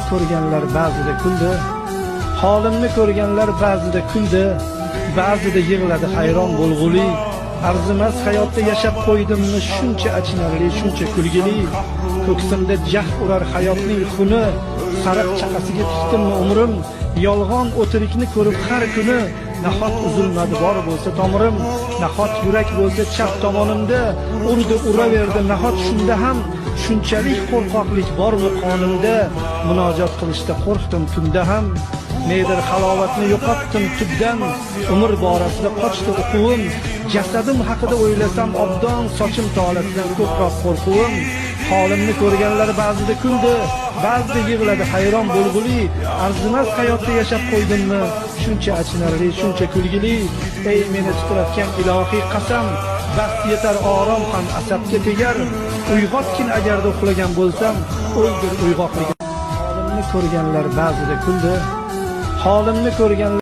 Holimni ko'rganlar ba'zida kuldi, holimni ko'rganlar ba'zida kuldi, ba'zida yig'ladi hayron bo'lg'uli. Arzimas hayotda yashab qo'ydimmi shuncha achinarli, shuncha kulgili. Ko'ksimda jah urar hayotning xuni, sariq chaqasiga tutdimmi umrim. Yolg'on o'tirikni ko'rib har kuni, nahot uzilmadi bor bo'lsa tomirim. Nahot yurak bo'lsa chap tomonimda, urdi uraverdi nahot shunda ham. Shunchalik qo'rqoqlik bormi qonimda, munojot qilishda qo'rqdim tunda ham. Nedir halovatni yo'qotdim tubdan, umr borasida qochdi o'quvim. Jasadim haqida o'ylasam obdon, sochim tolasidan ko'proq qo'rquvim. Holimni ko'rganlar ba'zida kuldi, ba'zida yig'ladi hayron bo'lg'uli. Arzimas hayotda yashab qo'ydimmi shuncha achinarli, shuncha kulgili. Ey meni titratgan ilohiy qasam, bas yetar orom ham asabga tegar. Uyg'otgin agarda uxlagan bo'lsam, o'ldir uyg'oqligim. Holimni ko'rganlar ba'zida kuldi, holimni ko'rganlar